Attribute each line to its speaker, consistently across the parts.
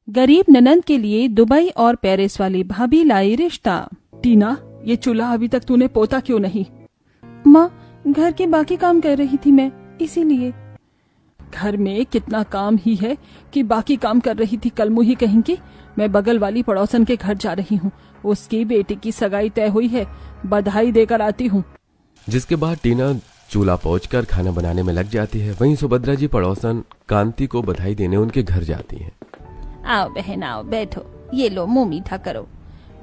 Speaker 1: गरीब ननंद के लिए दुबई और पेरिस वाली भाभी लाई रिश्ता। टीना, ये चूल्हा अभी तक तूने पोता क्यों नहीं?
Speaker 2: माँ, घर के बाकी काम कर रही थी मैं, इसीलिए।
Speaker 1: घर में कितना काम ही है कि बाकी काम कर रही थी कलमुही कहेंगी। मैं बगल वाली पड़ोसन के घर जा रही हूँ, उसकी बेटी की सगाई तय हुई है, बधाई देकर आती हूँ।
Speaker 3: जिसके बाद टीना चूल्हा पहुंचकर खाना बनाने में लग जाती है। वहीं सुभद्रा जी पड़ोसन कांति को बधाई देने उनके घर जाती हैं।
Speaker 2: आओ बहन आओ, बैठो, ये लो मुंह मीठा करो।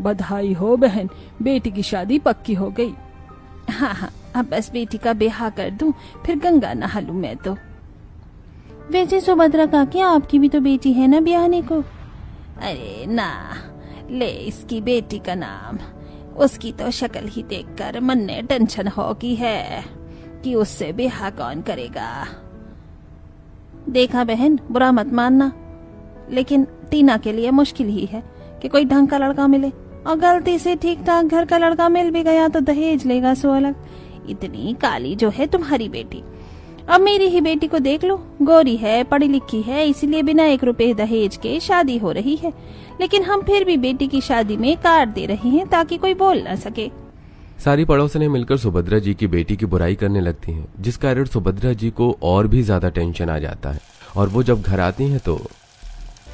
Speaker 1: बधाई हो बहन, बेटी की शादी पक्की हो गई।
Speaker 2: हाँ, अब बस बेटी का ब्याह कर दूं, फिर गंगा नहा लूं मैं तो। वैसे सुभद्रा काकी, आपकी भी तो बेटी है ना ब्याहने को? अरे ना, ले इसकी बेटी का नाम। उसकी तो शक्ल ही देखकर मन ने टेंशन हो गई है कि उससे ब्याह कौन करेगा। देखा बहन, बुरा मत मानना, लेकिन टीना के लिए मुश्किल ही है कि कोई ढंग का लड़का मिले, और गलती से ठीक ठाक घर का लड़का मिल भी गया तो दहेज लेगा सो अलग। इतनी काली जो है तुम्हारी बेटी। अब मेरी ही बेटी को देख लो, गोरी है, पढ़ी लिखी है, इसीलिए बिना 1 रुपए दहेज के शादी हो रही है। लेकिन हम फिर भी बेटी की शादी में काट दे रहे हैं ताकि कोई बोल न सके।
Speaker 3: सारी पड़ोसनें मिलकर सुभद्रा जी की बेटी की बुराई करने लगती हैं, जिस कारण सुभद्रा जी को और भी ज्यादा टेंशन आ जाता है। और वो जब घर आती हैं तो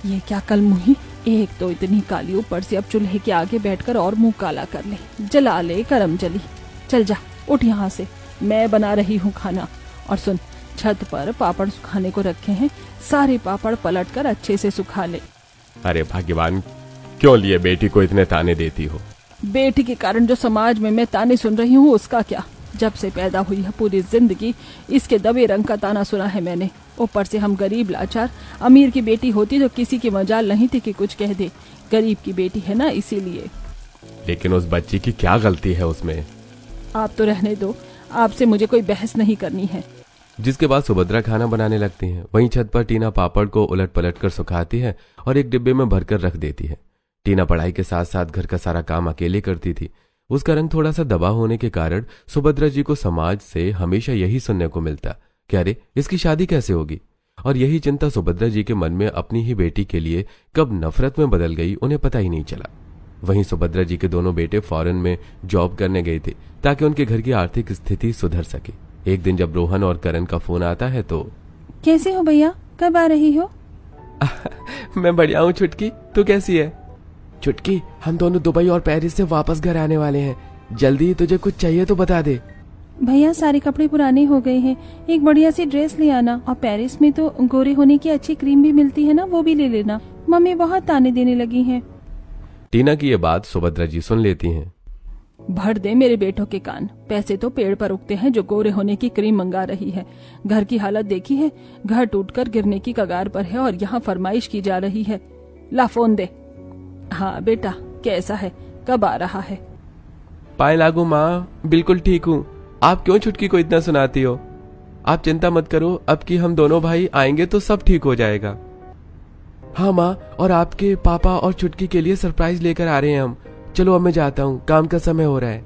Speaker 1: ये क्या कलमुही, एक तो इतनी काली, ऊपर से अब चूल्हे के आगे बैठकर और मुंह काला कर ले। जला ले करम जली। चल जा, उठ यहाँ से, मैं बना रही हूँ खाना। और सुन, छत पर पापड़ सुखाने को रखे हैं, सारे पापड़ पलट कर अच्छे से सुखा ले।
Speaker 3: अरे भाग्यवान, क्यों लिए बेटी को इतने ताने देती हो?
Speaker 1: बेटी के कारण जो समाज में मैं ताने सुन रही हूँ उसका क्या? जब से पैदा हुई है पूरी जिंदगी इसके दबे रंग का ताना सुना है मैंने। ऊपर से हम गरीब लाचार, अमीर की बेटी होती तो किसी की मजाल नहीं थी कि कुछ कह दे। गरीब की बेटी है ना, इसीलिए।
Speaker 3: लेकिन उस बच्ची की क्या गलती है उसमें?
Speaker 1: आप तो रहने दो, आपसे मुझे कोई बहस नहीं करनी है।
Speaker 3: जिसके बाद सुभद्रा खाना बनाने लगती हैं। वहीं छत पर टीना पापड़ को उलट पलट कर सुखाती है और एक डिब्बे में भरकर रख देती है। टीना पढ़ाई के साथ साथ घर का सारा काम अकेले करती थी। उसका रंग थोड़ा सा दबा होने के कारण सुभद्रा जी को समाज से हमेशा यही सुनने को मिलता कि अरे इसकी शादी कैसे होगी। और यही चिंता सुभद्रा जी के मन में अपनी ही बेटी के लिए कब नफरत में बदल गई उन्हें पता ही नहीं चला। वहीं सुभद्रा जी के दोनों बेटे फॉरेन में जॉब करने गए थे ताकि उनके घर की आर्थिक स्थिति सुधर सके। एक दिन जब रोहन और करण का फोन आता है तो
Speaker 2: कैसे हो भैया, कब आ रही हो?
Speaker 3: मैं बढ़िया हूँ छुटकी, तू कैसी है? छुटकी, हम दोनों दुबई और पेरिस से वापस घर आने वाले हैं। जल्दी तुझे कुछ चाहिए तो बता दे।
Speaker 2: भैया सारे कपड़े पुराने हो गए हैं, एक बढ़िया सी ड्रेस ले आना। और पेरिस में तो गोरे होने की अच्छी क्रीम भी मिलती है ना, वो भी ले लेना। मम्मी बहुत ताने देने लगी हैं।
Speaker 3: टीना की ये बात सुभद्रा जी सुन लेती हैं।
Speaker 1: भर दे मेरे बेटों के कान, पैसे तो पेड़ पर उगते हैं जो गोरे होने की क्रीम मंगा रही है। घर की हालत देखी है, घर टूटकर गिरने की कगार पर है और यहाँ फरमाइश की जा रही है। ला फोन दे। हाँ बेटा, कैसा है, कब आ रहा है?
Speaker 3: पाए लागू माँ, बिल्कुल ठीक हूँ। आप क्यों छुटकी को इतना सुनाती हो? आप चिंता मत करो, अब कि हम दोनों भाई आएंगे तो सब ठीक हो जाएगा। हाँ माँ, और आपके पापा और छुटकी के लिए सरप्राइज लेकर आ रहे हैं हम। चलो अब मैं जाता हूँ, काम का समय हो रहा है।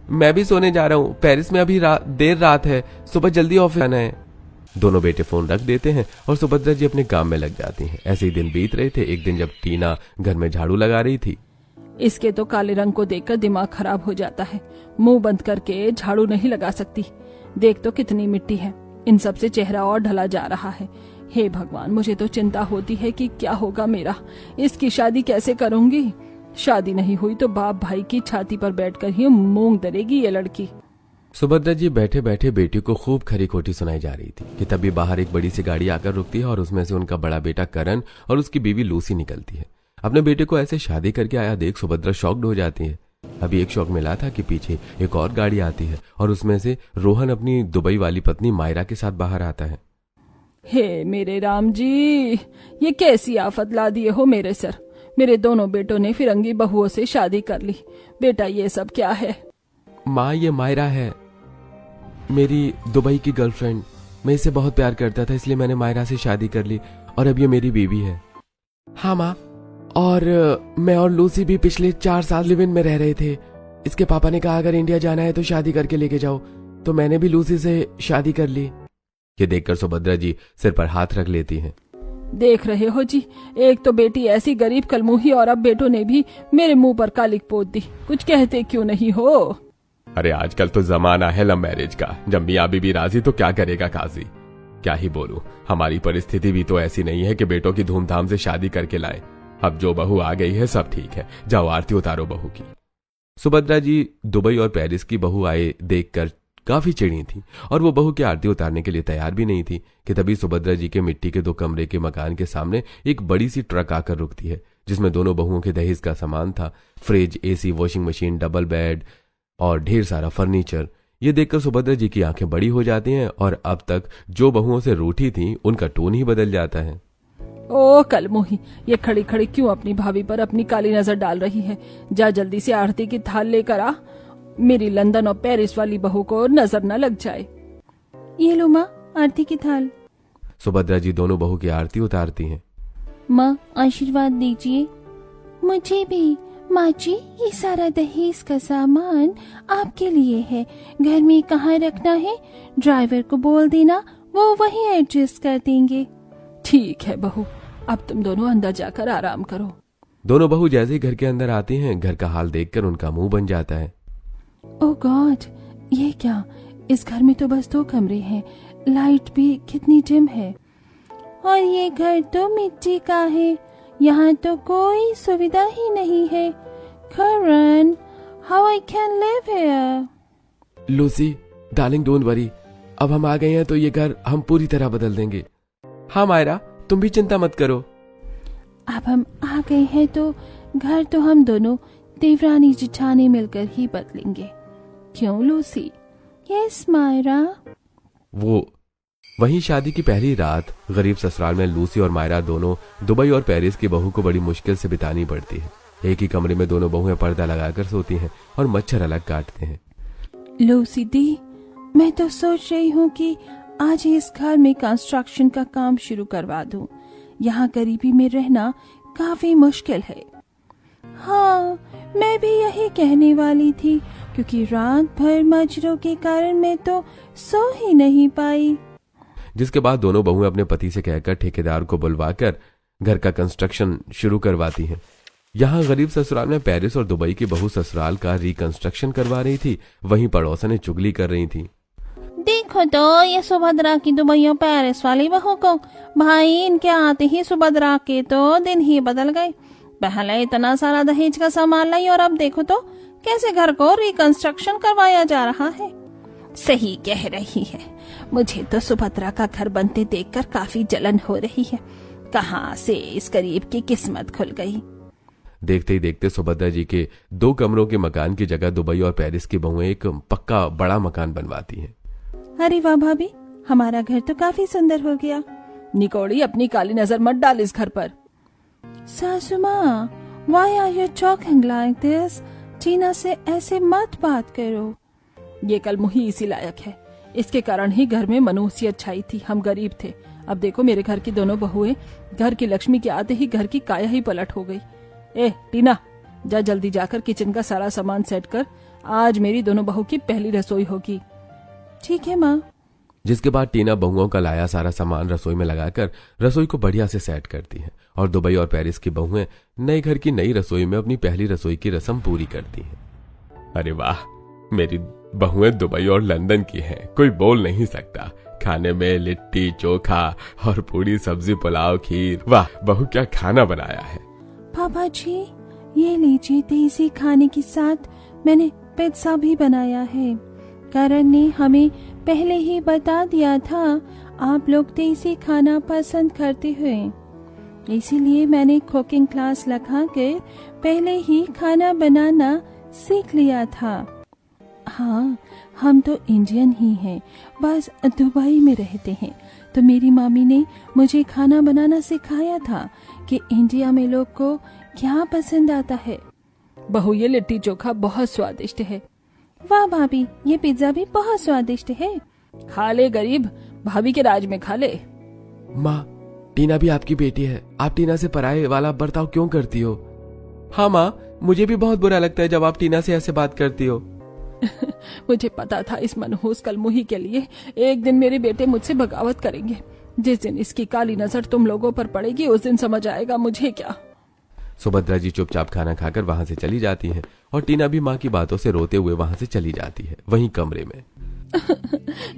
Speaker 3: मैं भी सोने जा रहा हूँ, पेरिस में अभी देर रात है, सुबह जल्दी ऑफिस आना है। दोनों बेटे फोन रख देते हैं और सुभद्रा जी अपने काम में लग जाती हैं। ऐसे ही दिन बीत रहे थे। एक दिन जब टीना घर में झाड़ू लगा रही थी,
Speaker 1: इसके तो काले रंग को देखकर दिमाग खराब हो जाता है। मुंह बंद करके झाड़ू नहीं लगा सकती। देख तो कितनी मिट्टी है, इन सब से चेहरा और ढला जा रहा है। हे भगवान, मुझे तो चिंता होती है कि क्या होगा मेरा, इसकी शादी कैसे करूंगी। शादी नहीं हुई तो बाप भाई की छाती पर बैठकर ही मूंग दरेगी ये लड़की।
Speaker 3: सुभद्रा जी बैठे बैठे बेटी को खूब खरी खोटी सुनाई जा रही थी कि तभी बाहर एक बड़ी सी गाड़ी आकर रुकती है और उसमें से उनका बड़ा बेटा करण और उसकी बीवी लूसी निकलती है। अपने बेटे को ऐसे शादी करके आया देख सुभद्रा शॉक्ड हो जाती है। अभी एक शौक मिला था कि पीछे एक और गाड़ी आती है और उसमें से रोहन अपनी दुबई वाली पत्नी मायरा के साथ बाहर आता है।
Speaker 1: हे मेरे राम जी, ये कैसी आफत ला दिए हो मेरे सर। मेरे दोनों बेटों ने फिरंगी बहुओं से शादी कर ली। बेटा ये सब क्या है?
Speaker 3: माँ, ये मायरा है, मेरी दुबई की गर्लफ्रेंड। मैं इससे बहुत प्यार करता था, इसलिए मैंने मायरा से शादी कर ली और अब ये मेरी बीवी है। हाँ माँ, और मैं और लूसी भी पिछले 4 साल लिव इन में रह रहे थे। इसके पापा ने कहा अगर इंडिया जाना है तो शादी करके लेके जाओ, तो मैंने भी लूसी से शादी कर ली। ये देखकर सुभद्रा जी सिर पर हाथ रख लेती हैं।
Speaker 1: देख रहे हो जी, एक तो बेटी ऐसी गरीब कलमुही और अब बेटों ने भी मेरे मुंह पर कालिक पोत दी। कुछ कहते क्यों नहीं हो?
Speaker 3: अरे आजकल तो जमाना है लव मैरिज का, जब मियाँ बीबी राजी तो क्या करेगा काजी। क्या ही बोलूं, हमारी परिस्थिति भी तो ऐसी नहीं है कि बेटों की धूमधाम से शादी करके लाए। अब जो बहू आ गई है सब ठीक है, जाओ आरती उतारो बहू की। सुभद्रा जी दुबई और पेरिस की बहू आए देखकर काफी चिढ़ी थी और वो बहू की आरती उतारने के लिए तैयार भी नहीं थी कि तभी सुभद्रा जी के मिट्टी के 2 कमरे के मकान के सामने एक बड़ी सी ट्रक आकर रुकती है, जिसमें दोनों बहुओं के दहेज का सामान था। Fridge, AC, washing machine, double bed और ढेर सारा फर्नीचर। ये देखकर सुभद्रा जी की आंखें बड़ी हो जाती हैं और अब तक जो बहुओं से रूठी थी उनका टोन ही बदल जाता है।
Speaker 1: ओ कलमुही, ये खड़ी खड़ी क्यों अपनी भाभी पर अपनी काली नजर डाल रही है? जा जल्दी से आरती की थाल लेकर आ, मेरी लंदन और पेरिस वाली बहू को नजर न लग जाए।
Speaker 2: ये लो माँ आरती की थाल।
Speaker 3: सुभद्रा जी दोनों बहू की आरती उतारती हैं।
Speaker 2: माँ आशीर्वाद दीजिए। मुझे भी। माँ जी, ये सारा दहेज का सामान आपके लिए है, घर में कहाँ रखना है ड्राइवर को बोल देना, वो वही एडजस्ट कर देंगे।
Speaker 1: ठीक है बहू, अब तुम दोनों अंदर जाकर आराम करो।
Speaker 3: दोनों बहू जैसे ही घर के अंदर आती हैं, घर का हाल देखकर उनका मुंह बन जाता है।
Speaker 2: ओह गॉड, ये क्या? इस घर में तो बस 2 कमरे हैं, लाइट भी कितनी डिम है, और ये घर तो मिट्टी का है, यहाँ तो कोई सुविधा ही नहीं है। Karan, how I can live here?
Speaker 3: Lucy darling, don't worry, अब हम आ गए हैं तो ये घर हम पूरी तरह बदल देंगे। हाँ मायरा, तुम भी चिंता मत करो।
Speaker 2: अब हम आ गए हैं तो घर तो हम दोनों देवरानी जिठानी मिलकर ही बदलेंगे, क्यों लूसी? यस मायरा।
Speaker 3: वो वहीं शादी की पहली रात गरीब ससुराल में लूसी और मायरा दोनों दुबई और पेरिस की बहू को बड़ी मुश्किल से बितानी पड़ती है। एक ही कमरे में दोनों बहुएं पर्दा लगाकर सोती हैं और मच्छर अलग काटते हैं।
Speaker 2: लूसी दी, मैं तो सोच रही हूँ कि आज ही इस घर में कंस्ट्रक्शन का काम शुरू करवा दूं। यहाँ गरीबी में रहना काफी मुश्किल है। हाँ, मैं भी यही कहने वाली थी, क्योंकि रात भर मच्छरों के कारण मैं तो सो ही नहीं पाई।
Speaker 3: जिसके बाद दोनों बहुएं अपने पति से कहकर ठेकेदार को बुलवाकर घर का कंस्ट्रक्शन शुरू करवाती हैं। यहाँ गरीब ससुराल में पेरिस और दुबई की बहू ससुराल का रिकंस्ट्रक्शन करवा रही थी, वहीं पड़ोसनें चुगली कर रही थी।
Speaker 2: देखो तो ये सुभद्रा की दुबई और पेरिस वाली बहू को, भाई इनके आते ही सुभद्रा के तो दिन ही बदल गए। पहले इतना सारा दहेज का सामान लाई और अब देखो तो कैसे घर को रिकंस्ट्रक्शन करवाया जा रहा है। सही कह रही है, मुझे तो सुभद्रा का घर बनते देखकर काफी जलन हो रही है। कहाँ से इस गरीब की किस्मत खुल गई।
Speaker 3: देखते ही देखते सुभद्रा जी के 2 कमरों के मकान की जगह दुबई और पेरिस की बहुएं एक पक्का बड़ा मकान बनवाती हैं।
Speaker 2: अरे वाह भाभी, हमारा घर तो काफी सुंदर हो गया।
Speaker 1: निकोड़ी, अपनी काली नजर मत डाल इस घर पर।
Speaker 2: सासू माँ, why are you talking like this? Tina से ऐसे मत बात करो।
Speaker 1: ये कलमुही इसी लायक है, इसके कारण ही घर में मनुष्यत छाई थी। हम गरीब थे, अब देखो मेरे घर की दोनों बहुएं घर की लक्ष्मी के आते ही घर की काया ही पलट हो गई। ए टीना, जा जल्दी जाकर किचन का सारा सामान सेट कर, आज मेरी दोनों बहू की पहली रसोई होगी।
Speaker 2: ठीक है माँ।
Speaker 3: जिसके बाद टीना बहुओं का लाया सारा सामान रसोई में लगाकर रसोई को बढ़िया से सेट करती है और दुबई और पेरिस की बहुएं नए घर की नई रसोई में अपनी पहली रसोई की रस्म पूरी करती हैं। अरे वाह, मेरी बहुएं दुबई और लंदन की हैं, कोई बोल नहीं सकता। खाने में लिट्टी चोखा और पूरी सब्जी पुलाव खीर, वाह बहू क्या खाना बनाया है।
Speaker 2: पापा जी, ये लीजिए, देसी खाने के साथ मैंने पिज्जा भी बनाया है। करण ने हमें पहले ही बता दिया था आप लोग देसी खाना पसंद करते हुए, इसीलिए मैंने कुकिंग क्लास लगाकर पहले ही खाना बनाना सीख लिया था। हाँ, हम तो इंडियन ही हैं, बस दुबई में रहते हैं, तो मेरी मामी ने मुझे खाना बनाना सिखाया था कि इंडिया में लोग को क्या पसंद आता है।
Speaker 1: बहू, ये लिट्टी चोखा बहुत स्वादिष्ट है।
Speaker 2: वाह भाभी, ये पिज्जा भी बहुत स्वादिष्ट है।
Speaker 1: खा ले गरीब, भाभी के राज में खा ले।
Speaker 3: माँ, टीना भी आपकी बेटी है, आप टीना से पराये वाला बर्ताव क्यों करती हो? हाँ माँ, मुझे भी बहुत बुरा लगता है जब आप टीना से ऐसे बात करती हो।
Speaker 1: मुझे पता था इस मनहूस कलमुही के लिए एक दिन मेरे बेटे मुझसे बगावत करेंगे। जिस दिन इसकी काली नजर तुम लोगों पर पड़ेगी उस दिन समझ आएगा मुझे क्या।
Speaker 3: सुभद्रा जी चुपचाप खाना खाकर वहां से चली जाती हैं और टीना भी माँ की बातों से रोते हुए वहां से चली जाती है। वहीं कमरे में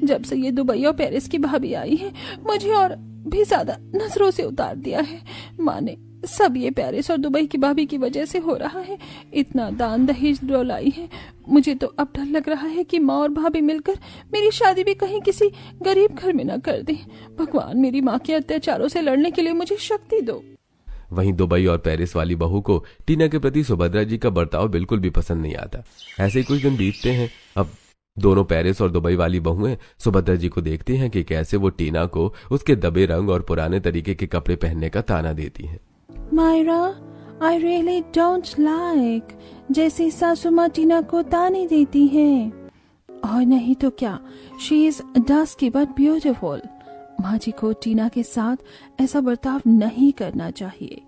Speaker 1: जब से ये दुबई और पेरिस की भाभी आई है मुझे और भी ज्यादा नजरों से उतार दिया है। माँ ने सब ये पेरिस और दुबई की भाभी की वजह से हो रहा है। इतना दान दहेज डोलाई है। मुझे तो अब डर लग रहा है कि माँ और भाभी मिलकर मेरी शादी भी कहीं किसी गरीब घर में न कर दें। भगवान मेरी माँ के अत्याचारों से लड़ने के लिए मुझे शक्ति दो।
Speaker 3: वहीं दुबई और पेरिस वाली बहू को टीना के प्रति सुभद्रा जी का बर्ताव बिल्कुल भी पसंद नहीं आता। ऐसे ही कुछ दिन बीतते हैं। अब दोनों पेरिस और दुबई वाली बहुएं सुभद्रा जी को देखती हैं कि कैसे वो टीना को उसके दबे रंग और पुराने तरीके के कपड़े पहनने का ताना देती हैं।
Speaker 2: Myra, I really don't like जैसे सासू माँ टीना को ताने देती हैं। और नहीं तो क्या, she is dusky but beautiful. माँ जी को टीना के साथ ऐसा बर्ताव नहीं करना चाहिए।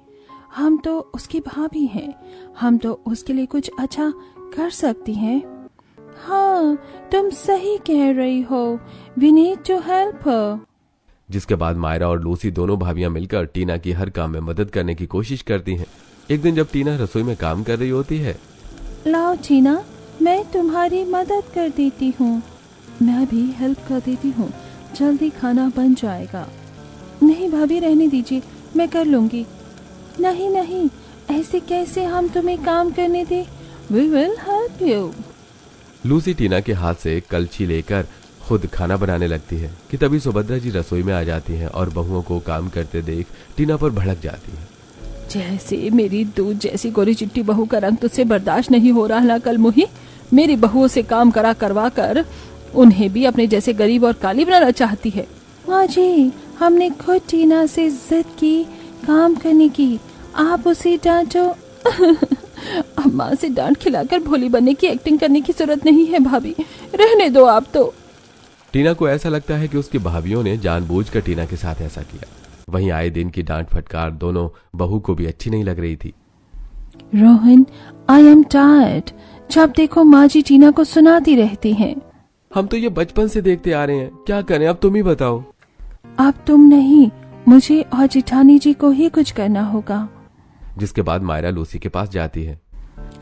Speaker 2: हम तो उसकी भाभी हैं, हम तो उसके लिए कुछ अच्छा कर सकती हैं। हाँ, तुम सही कह रही हो। We need to help her.
Speaker 3: जिसके बाद मायरा और लूसी दोनों भाभियां मिलकर टीना की हर काम में मदद करने की कोशिश करती हैं। एक दिन जब टीना रसोई में काम कर रही होती है,
Speaker 2: लाओ टीना, मैं तुम्हारी मदद कर देती हूँ। मैं भी हेल्प कर देती हूँ, जल्दी खाना बन जाएगा। नहीं भाभी, रहने दीजिए, मैं कर लूंगी। नहीं नहीं, ऐसे कैसे हम तुम्हें काम करने दें? We will help you.
Speaker 3: Lucy Tina के हाथ से कलछी लेकर खुद खाना बनाने लगती है कि तभी सुभद्रा जी रसोई में आ जाती हैं और बहुओं को काम करते देख टीना पर भड़क जाती है।
Speaker 1: जैसे मेरी दूध जैसी गोरी चिट्टी बहू का रंग तुझसे बर्दाश्त नहीं हो रहा ना कल मुही। मेरी बहुओं से काम करवा कर उन्हें भी अपने जैसे गरीब और काली बनाना चाहती है।
Speaker 2: माँ जी, हमने खुद टीना से जिद की काम करने की, आप उसे डांटो।
Speaker 1: अब माँ से डांट खिलाकर भोली बनने की एक्टिंग करने की जरूरत नहीं है भाभी, रहने दो आप तो।
Speaker 3: टीना को ऐसा लगता है कि उसकी भाभियों ने जानबूझकर टीना के साथ ऐसा किया। वहीं आए दिन की डांट फटकार दोनों बहू को भी अच्छी नहीं लग रही थी।
Speaker 2: Rohan, I am tired. जब देखो माँ जी टीना को सुनाती रहती हैं।
Speaker 3: हम तो ये बचपन से देखते आ रहे हैं, क्या करें, अब तुम ही बताओ।
Speaker 2: अब तुम नहीं, मुझे और जेठानी जी को ही कुछ करना होगा।
Speaker 3: जिसके बाद मायरा लूसी के पास जाती है।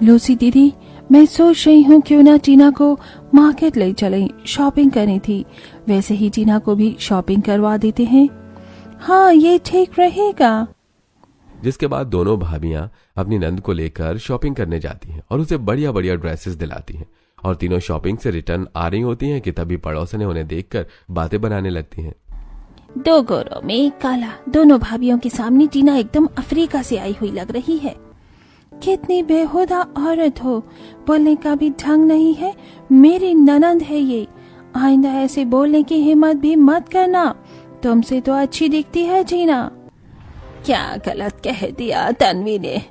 Speaker 2: लूसी दीदी, मैं सोच रही हूँ क्यों ना टीना को मार्केट ले चलें, शॉपिंग करनी थी। वैसे ही टीना को भी शॉपिंग करवा देते हैं। हाँ, ये ठीक रहेगा।
Speaker 3: जिसके बाद दोनों भाभियां अपनी नंद को लेकर शॉपिंग करने जाती हैं और उसे बढ़िया बढ़िया ड्रेसेस दिलाती हैं। और तीनों शॉपिंग से रिटर्न आ रही होती हैं कि तभी पड़ोसन उन्हें देखकर बातें बनाने लगती हैं।
Speaker 2: दो गोरों में एक काला, दोनों भाभियों के सामने टीना एकदम अफ्रीका से आई हुई लग रही है। कितनी बेहुदा औरत हो, बोलने का भी ढंग नहीं है। मेरी ननंद है ये, आइंदा ऐसे बोलने की हिम्मत भी मत करना। तुमसे तो अच्छी दिखती है टीना।
Speaker 1: क्या गलत कह दिया तन्वी ने।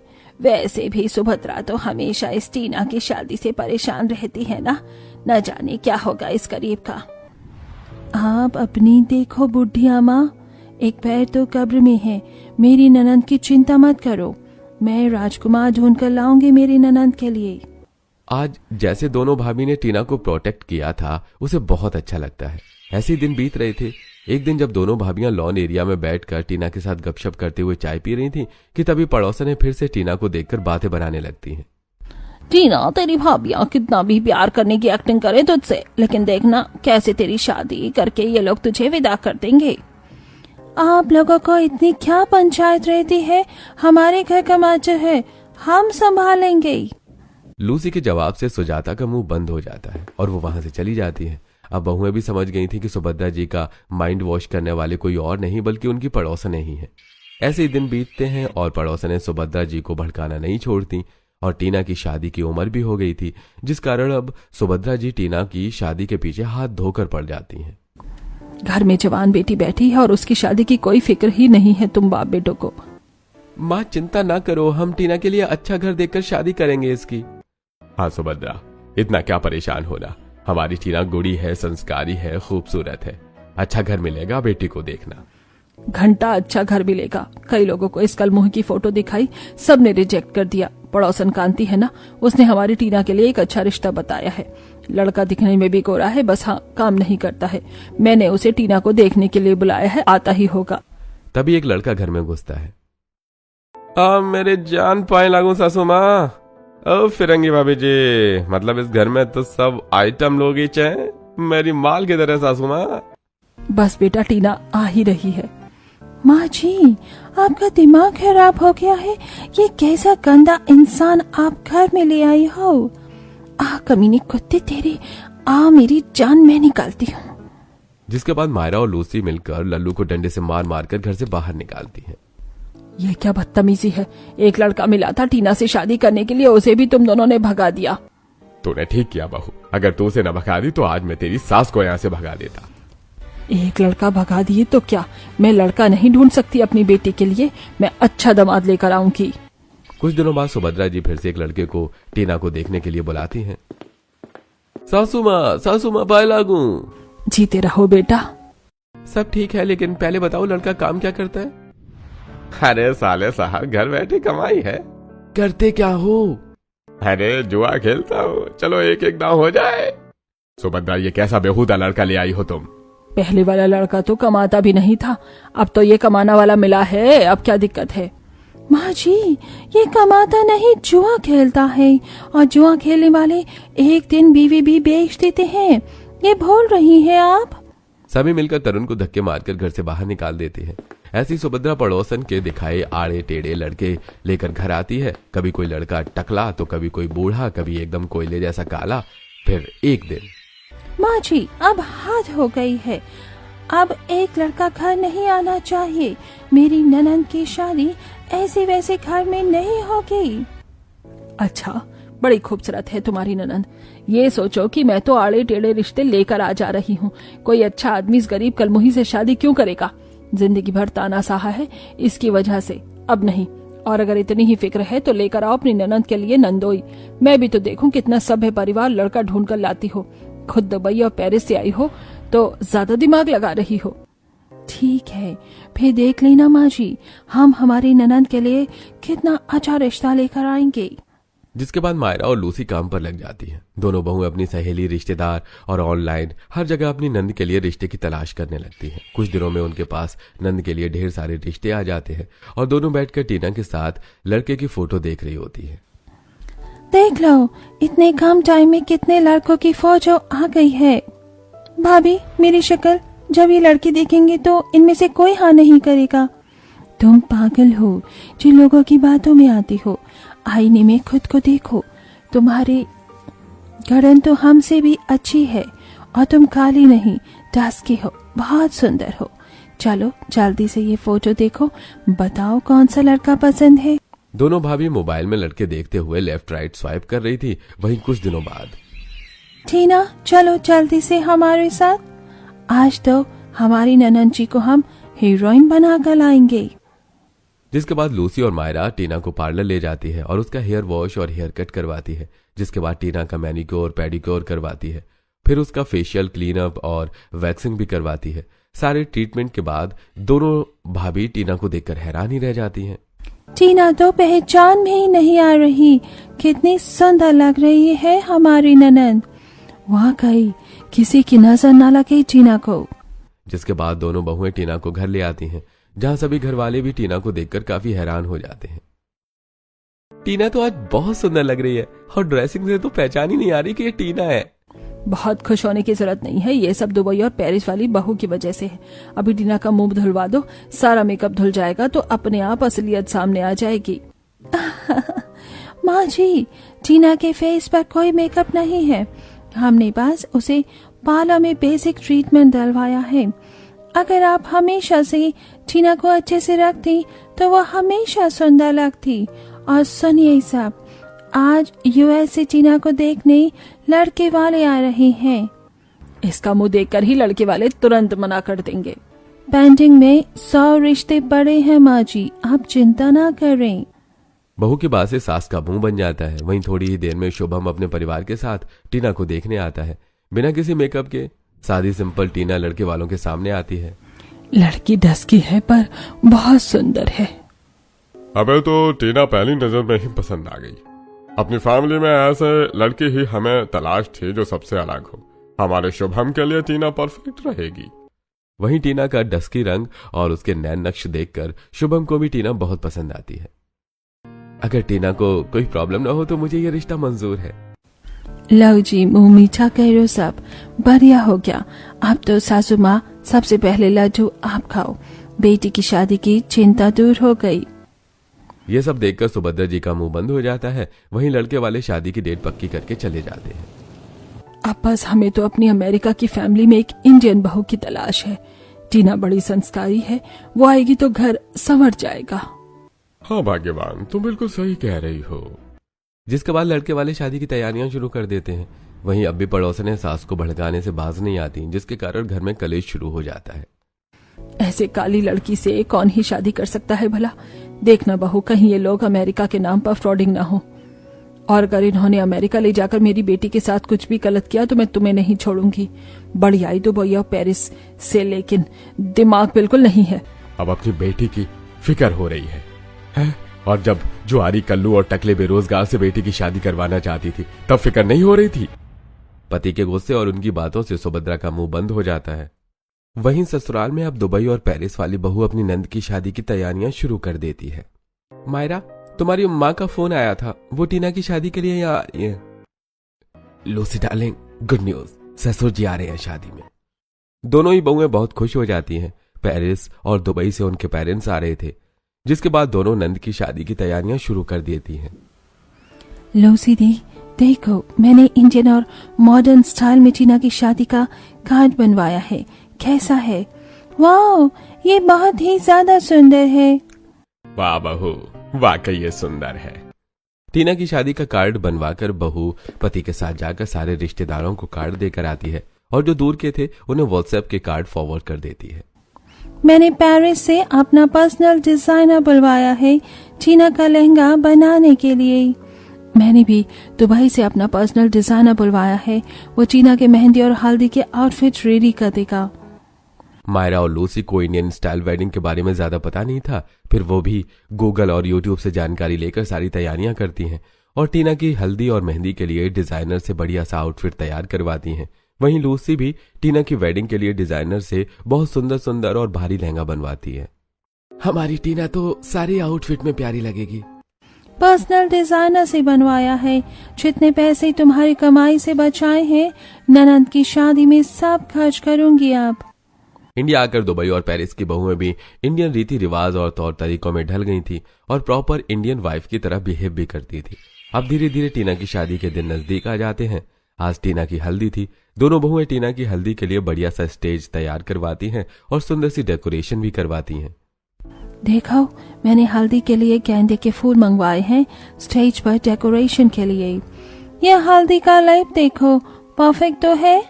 Speaker 1: वैसे भी सुभद्रा तो हमेशा इस टीना की शादी से परेशान रहती है ना, न जाने क्या होगा इस गरीब का।
Speaker 2: आप अपनी देखो बुढ़िया माँ, एक पैर तो कब्र में है। मेरी ननंद की चिंता मत करो, मैं राजकुमार ढूंढ कर लाऊंगी मेरी ननंद के लिए।
Speaker 3: आज जैसे दोनों भाभी ने टीना को प्रोटेक्ट किया था, उसे बहुत अच्छा लगता है। ऐसे दिन बीत रहे थे। एक दिन जब दोनों भाभियां लॉन एरिया में बैठकर टीना के साथ गपशप करते हुए चाय पी रही थी कि तभी पड़ोसन ने फिर से टीना को देखकर बातें बनाने लगती हैं।
Speaker 1: टीना, तेरी भाभियां कितना भी प्यार करने की एक्टिंग करे तुझसे, लेकिन देखना कैसे तेरी शादी करके ये लोग तुझे विदा कर देंगे।
Speaker 2: आप लोगों को इतनी क्या पंचायत रहती है? हमारे घर का माचा है, हम संभालेंगे।
Speaker 3: लूसी के जवाब से सुजाता का मुंह बंद हो जाता है और वो वहां से चली जाती है। अब बहुएं भी समझ गई थी कि सुभद्रा जी का माइंड वॉश करने वाले कोई और नहीं बल्कि उनकी पड़ोसन ही है। ऐसे ही दिन बीतते हैं और पड़ोसनें सुभद्रा जी को भड़काना नहीं छोड़ती और टीना की शादी की उम्र भी हो गई थी, जिस कारण अब सुभद्रा जी टीना की शादी के पीछे हाथ धोकर पड़ जाती हैं।
Speaker 1: घर में जवान बेटी बैठी है और उसकी शादी की कोई फिक्र ही नहीं है तुम बाप बेटों को।
Speaker 3: माँ चिंता ना करो, हम टीना के लिए अच्छा घर देखकर शादी करेंगे इसकी। हाँ सुभद्रा, इतना क्या परेशान होना। हमारी टीना गुड़ी है, संस्कारी है, खूबसूरत है। अच्छा घर मिलेगा, बेटी को देखना।
Speaker 1: घंटा अच्छा घर मिलेगा। कई लोगों को इस कल मुंह की फोटो दिखाई, सबने रिजेक्ट कर दिया। पड़ोसन कांति है ना, उसने हमारी टीना के लिए एक अच्छा रिश्ता बताया है। लड़का दिखने में भी गोरा है, बस हाँ काम नहीं करता है। मैंने उसे टीना को देखने के लिए बुलाया है, आता ही होगा।
Speaker 3: तभी एक लड़का घर में घुसता है। मेरे जान पाए लागू सासू माँ। ओ फिरंगी भाभी जी, मतलब इस घर में तो सब आइटम लोग ही चाहे, मेरी माल किधर है सासू माँ?
Speaker 1: बस बेटा टीना आ ही रही है।
Speaker 2: माँ जी, आपका दिमाग खराब हो गया है। ये कैसा गंदा इंसान आप घर में ले आई हो? कमीने कुत्ते तेरे, मेरी जान मैं निकालती हूँ।
Speaker 3: जिसके बाद मायरा और लूसी मिलकर लल्लू को डंडे से मार मार कर घर से बाहर निकालती है।
Speaker 1: ये क्या बदतमीजी है, एक लड़का मिला था टीना से शादी करने के लिए, उसे भी तुम दोनों ने भगा दिया।
Speaker 3: तूने ठीक किया बहू, अगर तू उसे न भगा दी तो आज मैं तेरी सास को यहाँ से भगा देता।
Speaker 1: एक लड़का भगा दिए तो क्या, मैं लड़का नहीं ढूंढ सकती अपनी बेटी के लिए? मैं अच्छा दामाद लेकर आऊंगी।
Speaker 3: कुछ दिनों बाद सुभद्रा जी फिर से एक लड़के को टीना को देखने के लिए बुलाती हैं। सासू माँ पाए लागू।
Speaker 1: जीते रहो बेटा।
Speaker 3: सब ठीक है, लेकिन पहले बताओ लड़का काम क्या करता है? अरे साले साहब, घर बैठे कमाई है। करते क्या हो? अरे जुआ खेलता हूँ, चलो एक एक दांव हो जाए। सुभद्रा, ये कैसा बेहुदा लड़का ले आई हो तुम?
Speaker 1: पहले वाला लड़का तो कमाता भी नहीं था, अब तो ये कमाना वाला मिला है, अब क्या दिक्कत है?
Speaker 2: माँ जी, ये कमाता नहीं, जुआ खेलता है, और जुआ खेलने वाले एक दिन बीवी भी बेच देते हैं। ये भूल रही है आप?
Speaker 3: सभी मिलकर तरुण को धक्के मारकर घर से बाहर निकाल देते हैं। ऐसी सुभद्रा पड़ोसन के दिखाए आड़े टेढ़े लड़के लेकर घर आती है। कभी कोई लड़का टकला तो कभी कोई बूढ़ा, कभी एकदम कोयले जैसा काला। फिर एक दिन,
Speaker 2: माँ जी अब हद हो गई है, अब एक लड़का घर नहीं आना चाहिए। मेरी ननद की शादी ऐसे वैसे घर में नहीं होगी।
Speaker 1: अच्छा, बड़ी खूबसूरत है तुम्हारी ननद। ये सोचो कि मैं तो आड़े टेढ़े रिश्ते लेकर आ जा रही हूँ, कोई अच्छा आदमी इस गरीब कलमुही से शादी क्यों करेगा? जिंदगी भर ताना सहा है इसकी वजह से, अब नहीं। और अगर इतनी ही फिक्र है तो लेकर आओ अपनी ननद के लिए नंदोई। मैं भी तो देखूं कितना सभ्य परिवार लड़का ढूंढ कर लाती हो। खुद दुबई और पेरिस से आई हो तो ज्यादा दिमाग लगा रही हो।
Speaker 2: ठीक है, फिर देख लेना माँ जी, हम हमारी ननद के लिए कितना अच्छा रिश्ता लेकर आएंगे।
Speaker 3: जिसके बाद मायरा और लूसी काम पर लग जाती हैं। दोनों बहुएं अपनी सहेली, रिश्तेदार और ऑनलाइन हर जगह अपनी नंद के लिए रिश्ते की तलाश करने लगती हैं। कुछ दिनों में उनके पास नंद के लिए ढेर सारे रिश्ते आ जाते हैं और दोनों बैठकर टीना के साथ लड़के की फोटो देख रही होती है।
Speaker 2: देख लो, इतने कम टाइम में कितने लड़कों की फोटो आ गई है। भाभी, मेरी शक्ल जब ये लड़की देखेंगे तो इनमें से कोई हाँ नहीं करेगा। तुम पागल हो, जिन लोगों की बातों में आती हो। आईने में खुद को देखो, तुम्हारी गड़न तो हमसे भी अच्छी है, और तुम काली नहीं डस्की हो, बहुत सुंदर हो। चलो जल्दी से ये फोटो देखो, बताओ कौन सा लड़का पसंद है।
Speaker 3: दोनों भाभी मोबाइल में लड़के देखते हुए लेफ्ट राइट स्वाइप कर रही थी। वहीं कुछ दिनों बाद,
Speaker 2: टीना चलो जल्दी से हमारे साथ, आज तो हमारी ननद जी को हम हीरोइन बना कर लाएंगे।
Speaker 3: जिसके बाद लूसी और मायरा टीना को पार्लर ले जाती है और उसका हेयर वॉश और हेयर कट करवाती है। जिसके बाद टीना का मैनिक्योर पेडिक्योर करवाती है। फिर उसका फेशियल क्लीन अप और वैक्सिंग भी करवाती है। सारे ट्रीटमेंट के बाद दोनों भाभी टीना को देखकर हैरान ही रह जाती हैं।
Speaker 2: टीना तो पहचान में ही नहीं आ रही, कितनी सुंदर लग रही है हमारी ननद। वाकई किसी की नजर न लगे टीना को।
Speaker 3: जिसके बाद दोनों बहुएं टीना को घर ले आती हैं, जहां सभी घर वाले भी टीना को देखकर काफी हैरान हो जाते हैं। टीना तो आज बहुत सुंदर लग रही है और ड्रेसिंग से तो पहचान ही नहीं आ रही कि ये टीना है।
Speaker 1: बहुत खुश होने की जरूरत नहीं है, ये सब दुबई और पेरिस वाली बहू की वजह से है। अभी टीना का मुंह धुलवा दो, सारा मेकअप धुल जाएगा तो अपने आप असलियत सामने आ जाएगी।
Speaker 2: माँ जी, टीना के फेस पर कोई मेकअप नहीं है, हमने बस उसे पार्लर में बेसिक ट्रीटमेंट डलवाया है। अगर आप हमेशा से टीना को अच्छे से रखती तो वो हमेशा सुंदर लगती। और सुनिए सब, आज यूएस से टीना को देखने लड़के वाले आ रहे हैं।
Speaker 1: इसका मुंह देखकर ही लड़के वाले तुरंत मना कर देंगे।
Speaker 2: पेंटिंग में 100 रिश्ते पड़े हैं माँ जी, आप चिंता ना करें।
Speaker 3: बहू की बात से सास का मुंह बन जाता है। वहीं थोड़ी ही देर में शुभम अपने परिवार के साथ टीना को देखने आता है। बिना किसी मेकअप के सादी सिंपल टीना लड़के वालों के सामने आती है।
Speaker 1: लड़की ढसकी है पर बहुत सुंदर है।
Speaker 4: अबे तो टीना पहली नजर में ही पसंद आ गई। अपनी फैमिली में ऐसे लड़की ही हमें तलाश थी जो सबसे अलग हो। हमारे शुभम के लिए टीना परफेक्ट रहेगी।
Speaker 3: वहीं टीना का डस्की रंग और उसके नैन नक्श देखकर शुभम को भी टीना बहुत पसंद आती है। अगर टीना को कोई प्रॉब्लम ना हो तो मुझे ये रिश्ता मंजूर है।
Speaker 2: लो जी, मुंह मीठा करो, सब बढ़िया हो गया। अब तो सासू माँ सबसे पहले लड्डू आप खाओ, बेटी की शादी की चिंता दूर हो गई।
Speaker 3: ये सब देखकर सुभद्रा जी का मुंह बंद हो जाता है। वहीं लड़के वाले शादी की डेट पक्की करके चले जाते हैं।
Speaker 1: अब बस हमें तो अपनी अमेरिका की फैमिली में एक इंडियन बहू की तलाश है। टीना बड़ी संस्कारी है, वो आएगी तो घर संवर जाएगा।
Speaker 4: हाँ भाग्यवान, तुम बिल्कुल सही कह रही हो।
Speaker 3: जिसके बाद लड़के वाले शादी की तैयारियां शुरू कर देते हैं। वहीं अब भी पड़ोसन सास को भड़काने से बाज नहीं आती, जिसके कारण घर में कलेश शुरू हो जाता है।
Speaker 1: ऐसे काली लड़की से कौन ही शादी कर सकता है भला। देखना बहू, कहीं ये लोग अमेरिका के नाम पर फ्रॉडिंग ना हो, और अगर इन्होंने अमेरिका ले जाकर मेरी बेटी के साथ कुछ भी गलत किया तो मैं तुम्हें नहीं छोड़ूंगी। बड़ी आई तो भैया पेरिस से, लेकिन दिमाग बिल्कुल नहीं है।
Speaker 4: अब अपनी बेटी की फिक्र हो रही है? और जब जुआरी कल्लू और टकले बेरोजगार से बेटी की शादी करवाना चाहती थी तब फिक्र नहीं हो रही थी।
Speaker 3: पति के गुस्से और उनकी बातों से सुभद्रा का मुंह बंद हो जाता है। वहीं ससुराल में अब दुबई और पेरिस वाली बहू अपनी नंद की शादी की तैयारियां शुरू कर देती है। मायरा, तुम्हारी माँ का फोन आया था, वो टीना की शादी के लिए यहाँ आ रही है। लूसी डार्लिंग, गुड न्यूज, ससुर जी आ रहे हैं शादी में। दोनों ही बहुएं बहुत खुश हो जाती हैं। पेरिस और दुबई से उनके पेरेंट्स आ रहे थे, जिसके बाद दोनों नंद की शादी की तैयारियां शुरू कर देती हैं।
Speaker 2: लूसी दी, देखो मैंने इंडियन और मॉडर्न स्टाइल में टीना की शादी का कार्ड बनवाया है, कैसा है? वाह, ये बहुत ही ज्यादा सुंदर है।
Speaker 4: वाह बहू, वाकई ये सुंदर है।
Speaker 3: टीना की शादी का कार्ड बनवाकर बहू पति के साथ जाकर सारे रिश्तेदारों को कार्ड देकर आती है, और जो दूर के थे उन्हें व्हाट्सएप के कार्ड फॉरवर्ड कर देती है।
Speaker 2: मैंने पेरिस से अपना पर्सनल डिजाइनर बुलवाया है टीना का लहंगा बनाने के लिए। मैंने भी दुबई से अपना पर्सनल डिजाइनर बुलवाया है, वो टीना के मेहंदी और हल्दी के आउटफिट रेडी कर देगा।
Speaker 3: मायरा और लूसी को इंडियन स्टाइल वेडिंग के बारे में ज्यादा पता नहीं था, फिर वो भी गूगल और यूट्यूब से जानकारी लेकर सारी तैयारियां करती हैं और टीना की हल्दी और मेहंदी के लिए डिजाइनर से बढ़िया सा आउटफिट तैयार करवाती हैं। वहीं लूसी भी टीना की वेडिंग के लिए डिजाइनर से बहुत सुंदर सुंदर और भारी लहंगा बनवाती है। हमारी टीना तो सारी आउटफिट में प्यारी लगेगी।
Speaker 2: पर्सनल डिजाइनर से बनवाया है, जितने पैसे तुम्हारी कमाई से बचाए हैं ननद की शादी में सब खर्च करूंगी। अब
Speaker 3: इंडिया आकर दुबई और पेरिस की बहुएं भी इंडियन रीति रिवाज और तौर तरीकों में ढल गई थी और प्रॉपर इंडियन वाइफ की तरह बिहेव भी करती थी। अब धीरे धीरे टीना की शादी के दिन नजदीक आ जाते हैं। आज टीना की हल्दी थी। दोनों बहुएं टीना की हल्दी के लिए बढ़िया सा स्टेज तैयार करवाती हैं और सुंदर सी डेकोरेशन भी करवाती हैं।
Speaker 2: देखो, मैंने हल्दी के लिए गेंदे के फूल मंगवाए हैं स्टेज पर डेकोरेशन के लिए। ये हल्दी का लेप देखो, परफेक्ट तो है।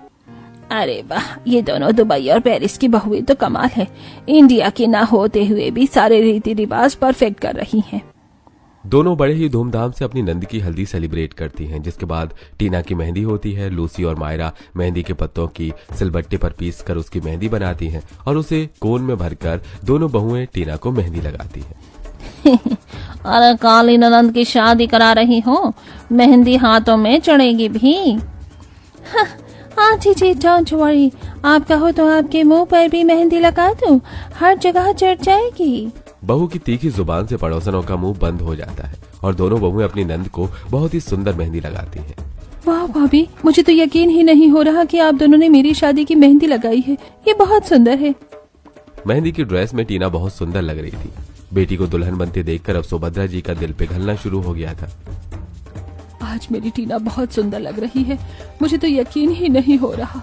Speaker 2: अरे वाह, ये दोनों दुबई और पेरिस की बहुएं तो कमाल है। इंडिया की ना होते हुए भी सारे रीति रिवाज परफेक्ट कर रही हैं।
Speaker 3: दोनों बड़े ही धूमधाम से अपनी नंद की हल्दी सेलिब्रेट करती हैं, जिसके बाद टीना की मेहंदी होती है। लूसी और मायरा मेहंदी के पत्तों की सिलबट्टे पर पीसकर उसकी मेहंदी बनाती हैं और उसे कोन में भरकर दोनों बहुएं टीना को मेहंदी लगाती हैं।
Speaker 2: अरे काली ननद की शादी करा रही हो, मेहंदी हाथों में चढ़ेगी भी। हाँ जी, डोंट वरी, आप कहो तो आपके मुंह पर भी मेहंदी लगा दूं, हर जगह चढ़ जाएगी।
Speaker 3: बहू की तीखी जुबान से पड़ोसनों का मुंह बंद हो जाता है और दोनों बहुएं अपनी नंद को बहुत ही सुंदर मेहंदी लगाती हैं।
Speaker 1: वाह भाभी, मुझे तो यकीन ही नहीं हो रहा कि आप दोनों ने मेरी शादी की मेहंदी लगाई है। ये बहुत सुंदर है।
Speaker 3: मेहंदी की ड्रेस में टीना बहुत सुंदर लग रही थी। बेटी को दुल्हन बनते देखकर अब सुभद्रा जी का दिल पिघलना शुरू हो गया था।
Speaker 1: आज मेरी टीना बहुत सुंदर लग रही है, मुझे तो यकीन ही नहीं हो रहा।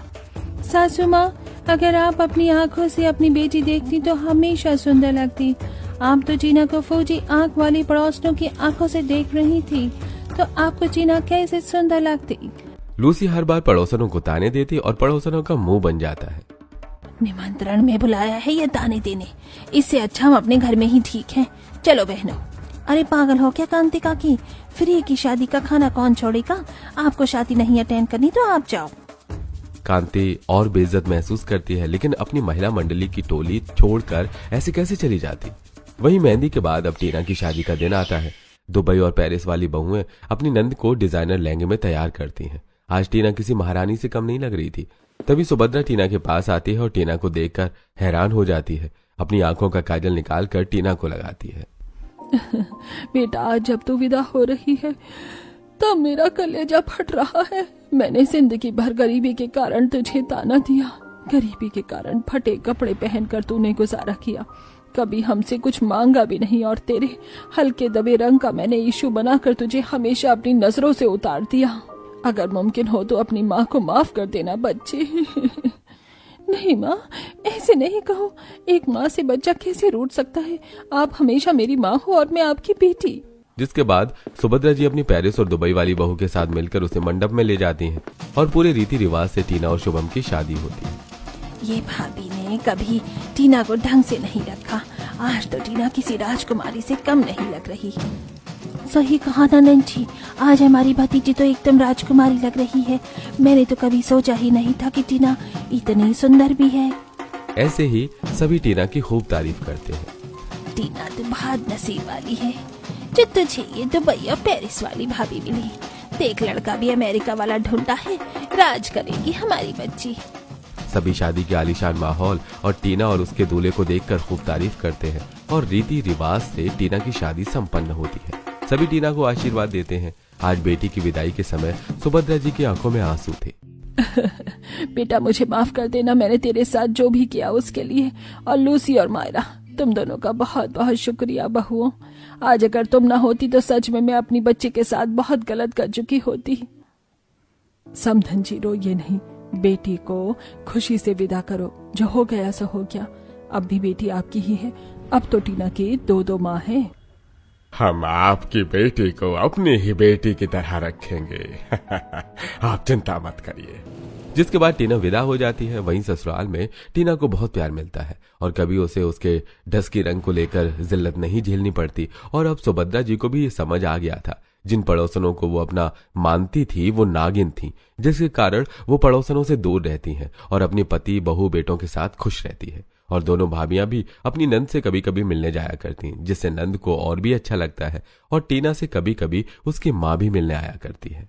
Speaker 2: सासू माँ, अगर आप अपनी आंखों से अपनी बेटी देखती तो हमेशा सुंदर लगती। आप तो टीना को फौजी आंख वाली पड़ोसनों की आंखों से देख रही थी, तो आपको टीना कैसे सुंदर लगती?
Speaker 3: लूसी हर बार पड़ोसनों को ताने देती और पड़ोसनों का मुंह बन जाता है।
Speaker 2: निमंत्रण में बुलाया है ये ताने देने, इससे अच्छा हम अपने घर में ही ठीक हैं। चलो बहनों। अरे पागल हो क्या कांति काकी, फ्री की शादी का खाना कौन छोड़ेगा? आपको शादी नहीं अटेंड करनी तो आप जाओ।
Speaker 3: कांति और बेइज्जत महसूस करती है, लेकिन अपनी महिला मंडली की टोली छोड़कर ऐसे कैसे चली जाती। वहीं मेहंदी के बाद अब टीना की शादी का दिन आता है। दुबई और पेरिस वाली बहुएं अपनी नंद को डिजाइनर लहंगे में तैयार करती हैं। आज टीना किसी महारानी से कम नहीं लग रही थी। तभी सुभद्रा टीना के पास आती है और टीना को देखकर हैरान हो जाती है। अपनी आंखों का काजल निकालकर टीना को लगाती है।
Speaker 1: बेटा, आज जब तू विदा हो रही है तब मेरा कलेजा फट रहा है। मैंने जिंदगी भर गरीबी के कारण तुझे ताना दिया। गरीबी के कारण फटे कपड़े पहनकर तूने गुजारा किया, कभी हमसे कुछ मांगा भी नहीं, और तेरे हल्के दबे रंग का मैंने इशू बनाकर तुझे हमेशा अपनी नजरों से उतार दिया। अगर मुमकिन हो तो अपनी माँ को माफ कर देना बच्चे। नहीं माँ, ऐसे नहीं कहो। एक माँ से बच्चा कैसे रूठ सकता है? आप हमेशा मेरी माँ हो और मैं आपकी बेटी।
Speaker 3: जिसके बाद सुभद्रा जी अपनी पेरिस और दुबई वाली बहू के साथ मिलकर उसे मंडप में ले जाती हैं और पूरे रीति रिवाज से टीना और शुभम की शादी होती है।
Speaker 2: ये भाभी ने कभी टीना को ढंग से नहीं रखा। आज तो टीना किसी राजकुमारी से कम नहीं लग रही। सही कहा नंदन जी, आज हमारी भतीजी तो एकदम राजकुमारी लग रही है। मैंने तो कभी सोचा ही नहीं था कि टीना इतनी सुंदर भी है।
Speaker 3: ऐसे ही सभी टीना की खूब तारीफ करते हैं।
Speaker 2: टीना तो बहुत नसीब वाली है जो तुझे ये दुबई और पेरिस वाली भाभी मिली। देख, लड़का भी अमेरिका वाला ढूंढा है, राज करेगी हमारी बच्ची।
Speaker 3: सभी शादी के आलीशान माहौल और टीना और उसके दूल्हे को देखकर खूब तारीफ करते हैं और रीति रिवाज से टीना की शादी संपन्न होती है। सभी टीना को आशीर्वाद देते हैं। आज बेटी की विदाई के समय सुभद्रा जी की आंखों में आंसू थे।
Speaker 1: बेटा, मुझे माफ कर देना, मैंने तेरे साथ जो भी किया उसके लिए। और लूसी और मायरा, तुम दोनों का बहुत बहुत शुक्रिया बहुओं। आज अगर तुम ना होती तो सच में मैं अपनी बच्ची के साथ बहुत गलत कर चुकी होती। समधन जी, रोइए नहीं, बेटी को खुशी से विदा करो। जो हो गया सो हो गया। अब भी बेटी आपकी ही है। अब तो टीना की दो माँ है।
Speaker 4: हम आपकी बेटी को अपनी ही बेटी की तरह रखेंगे। आप चिंता मत करिए।
Speaker 3: जिसके बाद टीना विदा हो जाती है। वहीं ससुराल में टीना को बहुत प्यार मिलता है और कभी उसे उसके ढसकी रंग को लेकर जिल्लत नहीं झेलनी पड़ती। और अब सुभद्रा जी को भी ये समझ आ गया था, जिन पड़ोसनों को वो अपना मानती थी वो नागिन थी, जिसके कारण वो पड़ोसनों से दूर रहती हैं और अपने पति बहू बेटों के साथ खुश रहती है। और दोनों भाभियां भी अपनी नंद से कभी कभी मिलने जाया करती, जिससे नंद को और भी अच्छा लगता है। और टीना से कभी कभी उसकी माँ भी मिलने आया करती है।